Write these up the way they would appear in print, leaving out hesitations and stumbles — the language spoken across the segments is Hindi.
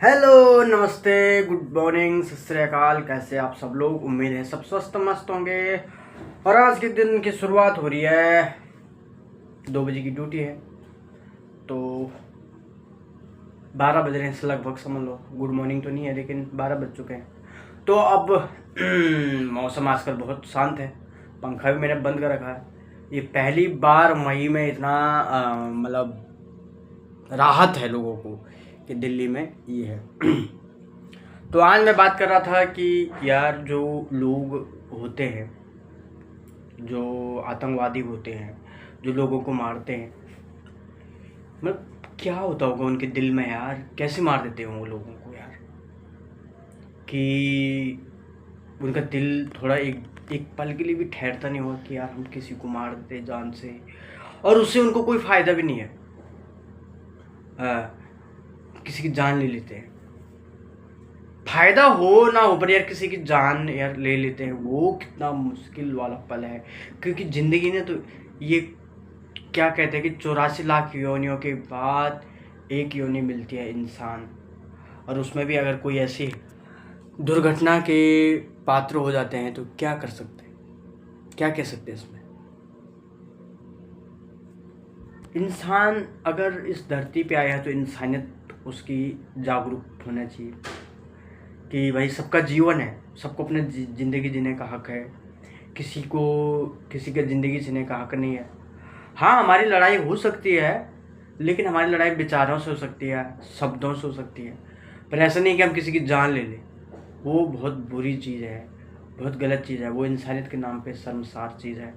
हेलो, नमस्ते, गुड मॉर्निंग, सत श्री अकाल। कैसे आप सब लोग? उम्मीद है सब स्वस्थ मस्त होंगे। और आज के दिन की शुरुआत हो रही है, 2 बजे की ड्यूटी है तो 12 बज रहे हैं से लगभग, समझ लो। गुड मॉर्निंग तो नहीं है लेकिन 12 बज चुके हैं। तो अब मौसम आजकल बहुत शांत है, पंखा भी मैंने बंद कर रखा है। ये पहली बार मई में इतना मतलब राहत है लोगों को कि दिल्ली में ये है। तो आज मैं बात कर रहा था कि यार जो लोग होते हैं, जो आतंकवादी होते हैं, जो लोगों को मारते हैं, मतलब क्या होता होगा उनके दिल में यार, कैसे मार देते होंगे वो लोगों को यार, कि उनका दिल थोड़ा एक एक पल के लिए भी ठहरता नहीं होगा कि यार हम किसी को मार देते जान से, और उससे उनको कोई फ़ायदा भी नहीं है। किसी की जान ले लेते हैं, फायदा हो ना हो, पर यार किसी की जान यार ले लेते हैं, वो कितना मुश्किल वाला पल है। क्योंकि ज़िंदगी ने तो ये क्या कहते हैं कि 84 लाख योनियों के बाद एक योनि मिलती है इंसान, और उसमें भी अगर कोई ऐसी दुर्घटना के पात्र हो जाते हैं तो क्या कर सकते हैं, क्या कह सकते हैं इसमें। इंसान अगर इस धरती पे आया है तो इंसानियत उसकी जागरूक होना चाहिए कि भाई सबका जीवन है, सबको अपने ज़िंदगी जीने का हक है, किसी को किसी का ज़िंदगी जीने का हक नहीं है। हाँ, हमारी लड़ाई हो सकती है, लेकिन हमारी लड़ाई विचारों से हो सकती है, शब्दों से हो सकती है, पर ऐसा नहीं कि हम किसी की जान ले लें। वो बहुत बुरी चीज़ है, बहुत गलत चीज़ है, वो इंसानियत के नाम पे शर्मसार चीज़ है।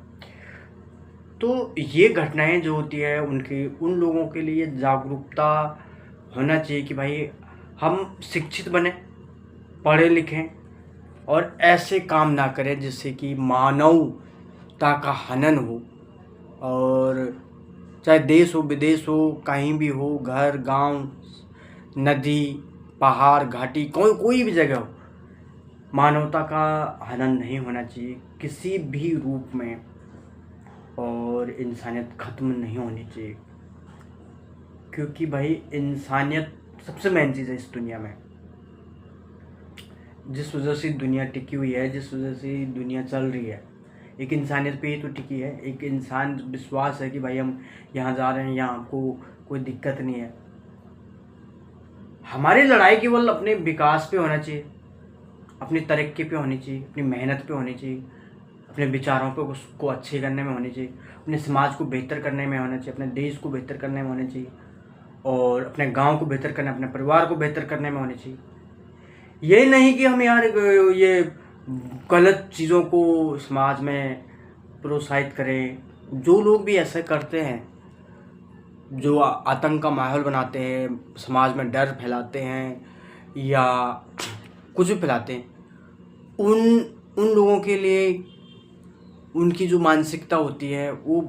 तो ये घटनाएं जो होती है उनके उन लोगों के लिए जागरूकता होना चाहिए कि भाई हम शिक्षित बने, पढ़े लिखें, और ऐसे काम ना करें जिससे कि मानवता का हनन हो। और चाहे देश हो विदेश हो, कहीं भी हो, घर गांव, नदी पहाड़ घाटी, कोई भी जगह हो, मानवता का हनन नहीं होना चाहिए किसी भी रूप में, और इंसानियत ख़त्म नहीं होनी चाहिए। क्योंकि भाई इंसानियत सबसे मेन चीज़ है इस दुनिया में। जिस वजह से दुनिया टिकी हुई है, जिस वजह से दुनिया चल रही है, एक इंसानियत पे ही तो टिकी है। एक इंसान विश्वास है कि भाई हम यहाँ जा रहे हैं, यहाँ हमको कोई दिक्कत नहीं है। हमारी लड़ाई केवल अपने विकास पे होना चाहिए, अपनी तरक्की पे होनी चाहिए, अपनी मेहनत पे होनी चाहिए, अपने विचारों पे उसको अच्छे करने में होनी चाहिए, अपने समाज को बेहतर करने में होना चाहिए, अपने देश को बेहतर करने में होना चाहिए, और अपने गांव को बेहतर करने, अपने परिवार को बेहतर करने में होनी चाहिए। ये नहीं कि हम यार ये गलत चीज़ों को समाज में प्रोत्साहित करें। जो लोग भी ऐसे करते हैं, जो आतंक का माहौल बनाते हैं, समाज में डर फैलाते हैं या कुछ भी फैलाते हैं, उन उन लोगों के लिए उनकी जो मानसिकता होती है वो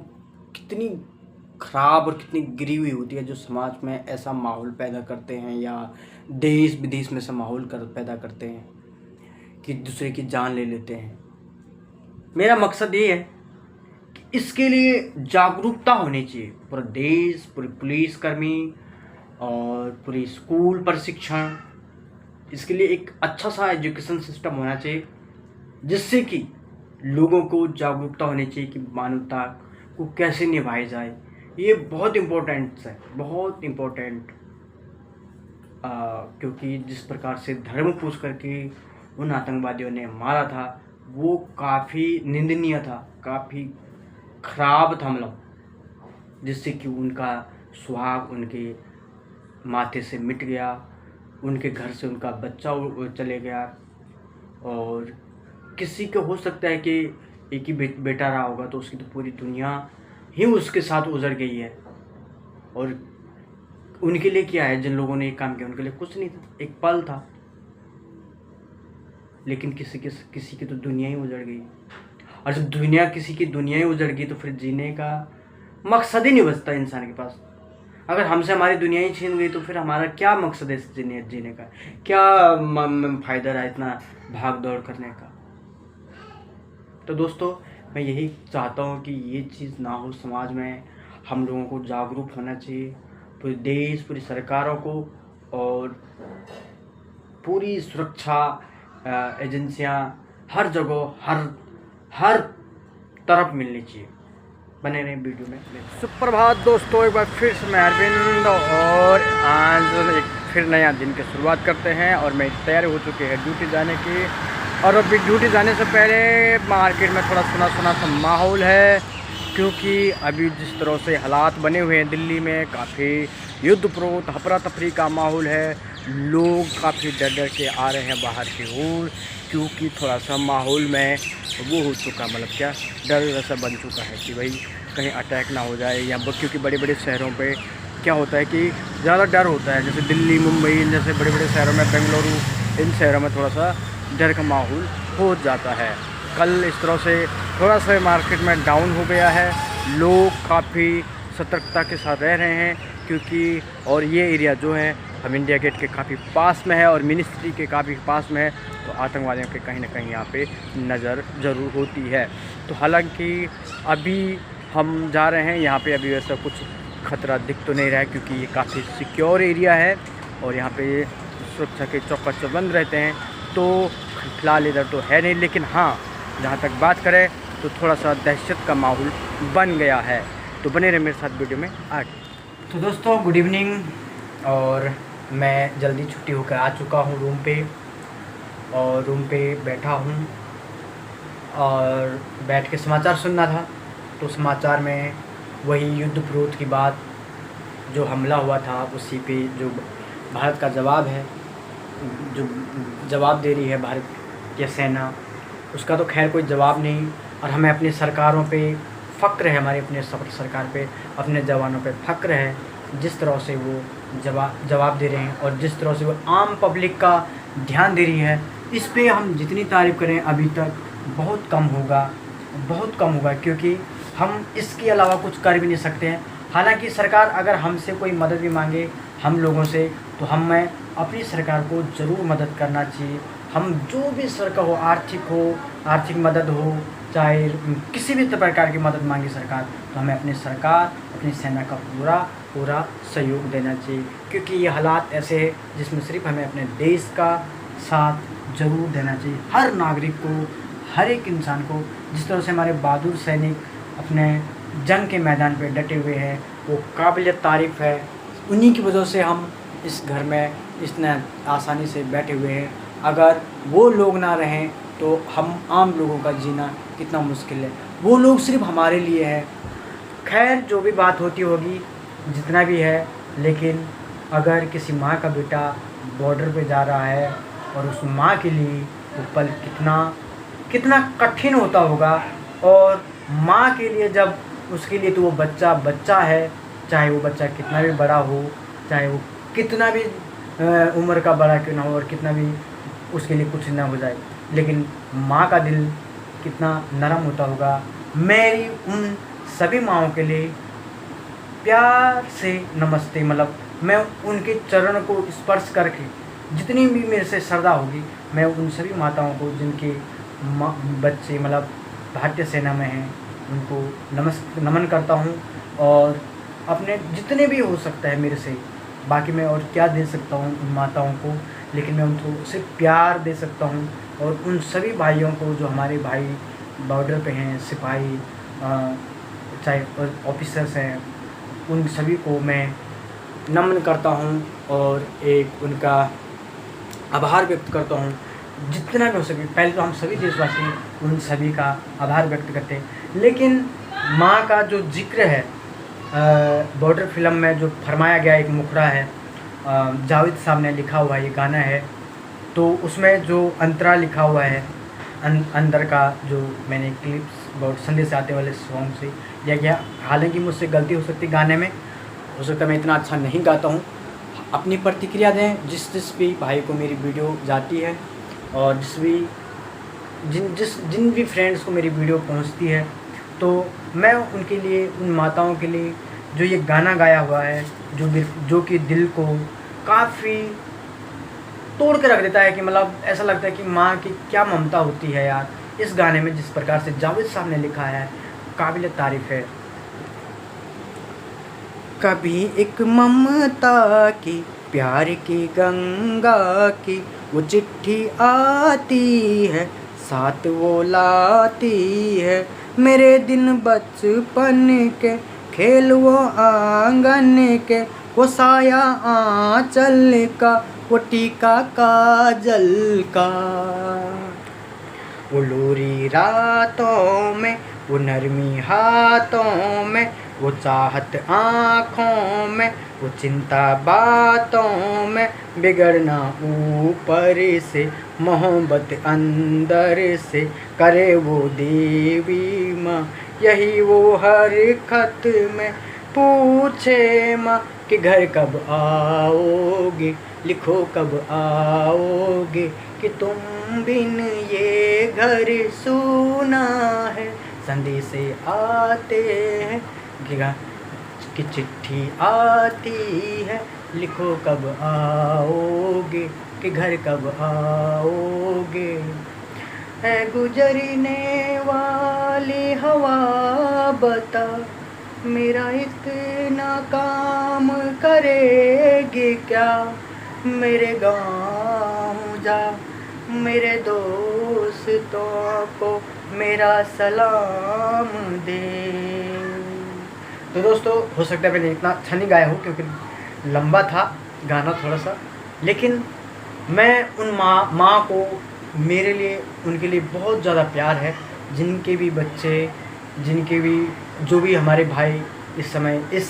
कितनी ख़राब और कितनी गिरी हुई होती है, जो समाज में ऐसा माहौल पैदा करते हैं या देश विदेश में ऐसा माहौल पैदा करते हैं कि दूसरे की जान ले लेते हैं। मेरा मकसद ये है कि इसके लिए जागरूकता होनी चाहिए, पूरा देश, पूरे पुलिसकर्मी और पूरी स्कूल प्रशिक्षण, इसके लिए एक अच्छा सा एजुकेशन सिस्टम होना चाहिए, जिससे कि लोगों को जागरूकता होनी चाहिए कि मानवता को कैसे निभाई जाए। ये बहुत इम्पोर्टेंट है, बहुत इम्पोर्टेंट। क्योंकि जिस प्रकार से धर्म पूछ करके उन आतंकवादियों ने मारा था, वो काफ़ी निंदनीय था, काफ़ी खराब था, मतलब जिससे कि उनका सुहाग उनके माथे से मिट गया, उनके घर से उनका बच्चा चले गया, और किसी को हो सकता है कि एक ही बेटा रहा होगा तो उसकी तो पूरी दुनिया ही उसके साथ उजड़ गई है। और उनके लिए क्या है, जिन लोगों ने एक काम किया उनके लिए कुछ नहीं था, एक पल था, लेकिन किसी की तो दुनिया ही उजड़ गई। और जब किसी की दुनिया ही उजड़ गई तो फिर जीने का मकसद ही नहीं बचता इंसान के पास। अगर हमसे हमारी दुनिया ही छीन गई तो फिर हमारा क्या मकसद है इस जीने का, क्या फ़ायदा रहा इतना भाग दौड़ करने का। तो दोस्तों, मैं यही चाहता हूँ कि ये चीज़ ना हो समाज में। हम लोगों को जागरूक होना चाहिए, पूरे देश, पूरी सरकारों को और पूरी सुरक्षा एजेंसियां हर जगह हर तरफ मिलनी चाहिए। बने रहे वीडियो में। सुप्रभात दोस्तों, एक बार फिर से मैं अरविंद, और आज एक फिर नया दिन की शुरुआत करते हैं। और मैं तैयार हो चुके हैं ड्यूटी जाने की। और अभी ड्यूटी जाने से पहले मार्केट में थोड़ा सुना सा माहौल है, क्योंकि अभी जिस तरह से हालात बने हुए हैं दिल्ली में, काफ़ी युद्धप्रोत हफरा तफरी का माहौल है। लोग काफ़ी डर के आ रहे हैं बाहर की ओर, क्योंकि थोड़ा सा माहौल में वो हो चुका, मतलब क्या डर वैसा बन चुका है कि भाई कहीं अटैक ना हो जाए। या क्योंकि बड़े बड़े शहरों पे क्या होता है कि ज़्यादा डर होता है, जैसे दिल्ली, मुंबई जैसे बड़े बड़े शहरों में, बेंगलुरु, इन शहरों में थोड़ा सा डर का माहौल हो जाता है। कल इस तरह से थोड़ा सा मार्केट में डाउन हो गया है। लोग काफ़ी सतर्कता के साथ रह रहे हैं, क्योंकि और ये एरिया जो है हम इंडिया गेट के काफ़ी पास में है और मिनिस्ट्री के काफ़ी पास में है, तो आतंकवादियों के कहीं ना कहीं यहाँ पे नज़र ज़रूर होती है। तो हालांकि अभी हम जा रहे हैं, यहाँ पे अभी वैसा कुछ ख़तरा दिख तो नहीं रहा है, क्योंकि ये काफ़ी सिक्योर एरिया है और यहाँ पे सुरक्षा के चौकस बंद रहते हैं। तो फिलहाल इधर तो है नहीं, लेकिन हाँ, जहाँ तक बात करें तो थोड़ा सा दहशत का माहौल बन गया है। तो बने रहे मेरे साथ वीडियो में आगे। तो दोस्तों, गुड इवनिंग। और मैं जल्दी छुट्टी होकर आ चुका हूँ रूम पे, और रूम पे बैठा हूँ और बैठ के समाचार सुनना था। तो समाचार में वही युद्धप्रोत की बात, जो हमला हुआ था उसी पे जो भारत का जवाब है, जो जवाब दे रही है भारतीय सेना, उसका तो खैर कोई जवाब नहीं। और हमें अपनी सरकारों पे फ़क्र है, हमारी अपने सरकार पे, अपने जवानों पे फ़क्र है, जिस तरह से वो जवाब दे रहे हैं और जिस तरह से वो आम पब्लिक का ध्यान दे रही है। इस पे हम जितनी तारीफ़ करें अभी तक बहुत कम होगा, क्योंकि हम इसके अलावा कुछ कर भी नहीं सकते हैं। हालांकि सरकार अगर हमसे कोई मदद भी मांगे हम लोगों से, तो हमें अपनी सरकार को ज़रूर मदद करना चाहिए। हम जो भी सरकार हो, आर्थिक मदद हो, चाहे किसी भी प्रकार की मदद मांगे सरकार, तो हमें अपनी सरकार, अपनी सेना का पूरा सहयोग देना चाहिए। क्योंकि ये हालात ऐसे हैं जिसमें सिर्फ हमें अपने देश का साथ ज़रूर देना चाहिए। हर नागरिक को, हर एक इंसान को, जिस तरह से हमारे बहादुर सैनिक अपने जंग के मैदान पे डटे हुए हैं, वो काबिल तारीफ़ है। उन्हीं की वजह से हम इस घर में इतने आसानी से बैठे हुए हैं। अगर वो लोग ना रहें तो हम आम लोगों का जीना कितना मुश्किल है। वो लोग सिर्फ हमारे लिए है। खैर, जो भी बात होती होगी, जितना भी है, लेकिन अगर किसी माँ का बेटा बॉर्डर पे जा रहा है और उस माँ के लिए वो पल कितना कठिन होता होगा। और माँ के लिए, जब उसके लिए तो वो बच्चा है, चाहे वो बच्चा कितना भी बड़ा हो, चाहे वो कितना भी उम्र का बड़ा क्यों ना हो, और कितना भी उसके लिए कुछ ना हो जाए, लेकिन माँ का दिल कितना नरम होता होगा। मेरी उन सभी माँओं के लिए प्यार से नमस्ते, मतलब मैं उनके चरण को स्पर्श करके जितनी भी मेरे से श्रद्धा होगी, मैं उन सभी माताओं को जिनके बच्चे मतलब भारतीय सेना में हैं, उनको नमन करता हूँ। और अपने जितने भी हो सकता है मेरे से, बाकी मैं और क्या दे सकता हूँ उन माताओं को, लेकिन मैं उनको सिर्फ प्यार दे सकता हूँ। और उन सभी भाइयों को जो हमारे भाई बॉर्डर पे हैं, सिपाही, चाहे ऑफिसर्स हैं, उन सभी को मैं नमन करता हूँ और एक उनका आभार व्यक्त करता हूँ जितना भी हो सके। पहले तो हम सभी देशवासी उन सभी का आभार व्यक्त करते हैं। लेकिन माँ का जो जिक्र है बॉर्डर फिल्म में जो फरमाया गया, एक मुखड़ा है, जावेद साहब ने लिखा हुआ ये गाना है, तो उसमें जो अंतरा लिखा हुआ है अंदर का, जो मैंने क्लिप्स बहुत संदेश आते वाले सॉन्ग से लिया गया। हालांकि मुझसे गलती हो सकती गाने में, हो सकता है मैं इतना अच्छा नहीं गाता हूँ। अपनी प्रतिक्रिया दें जिस भी भाई को मेरी वीडियो जाती है, और जिन भी फ्रेंड्स को मेरी वीडियो पहुँचती है, तो मैं उनके लिए, उन माताओं के लिए जो ये गाना गाया हुआ है, जो कि दिल को काफ़ी तोड़ के रख देता है, कि मतलब ऐसा लगता है कि माँ की क्या ममता होती है यार। इस गाने में जिस प्रकार से जावेद साहब ने लिखा है, काबिल तारीफ़ है। कभी एक ममता की प्यार की गंगा की वो चिट्ठी आती है, साथ वो लाती है मेरे दिन बचपन के, खेल वो आंगन के, वो साया आंचल का, वो टीका काजल का। वो लोरी रातों में, वो नरमी हाथों में, वो चाहत आँखों में, वो चिंता बातों में, बिगड़ना ऊपर से, मोहब्बत अंदर से, करे वो देवी माँ यही वो हर खत में पूछे माँ कि घर कब आओगे, लिखो कब आओगे कि तुम बिन ये घर सूना है। संदेश आते हैं कि चिट्ठी आती है, लिखो कब आओगे कि घर कब आओगे। है गुजरने वाली हवा बता, मेरा इतना काम करेगी क्या, मेरे गाँव जा मेरे दोस्तों को मेरा सलाम दे। तो दोस्तों हो सकता है मैंने इतना अच्छा नहीं गाया हूँ क्योंकि लंबा था गाना थोड़ा सा, लेकिन मैं उन माँ को, मेरे लिए उनके लिए बहुत ज़्यादा प्यार है, जिनके भी बच्चे, जिनके भी जो भी हमारे भाई इस समय इस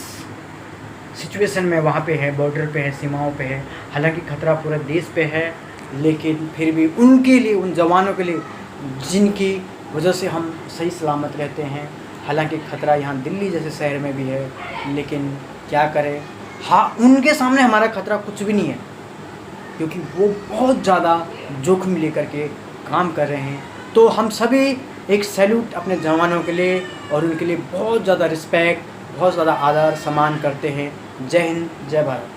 सिचुएशन में वहाँ पे है, बॉर्डर पे है, सीमाओं पे है। हालांकि खतरा पूरे देश पे है, लेकिन फिर भी उनके लिए, उन जवानों के लिए जिनकी वजह से हम सही सलामत रहते हैं। हालांकि खतरा यहाँ दिल्ली जैसे शहर में भी है, लेकिन क्या करें, हाँ उनके सामने हमारा खतरा कुछ भी नहीं है, क्योंकि वो बहुत ज़्यादा जोखिम लेकर के काम कर रहे हैं। तो हम सभी एक सैल्यूट अपने जवानों के लिए और उनके लिए बहुत ज़्यादा रिस्पेक्ट, बहुत ज़्यादा आदर सम्मान करते हैं। जय हिंद, जय भारत।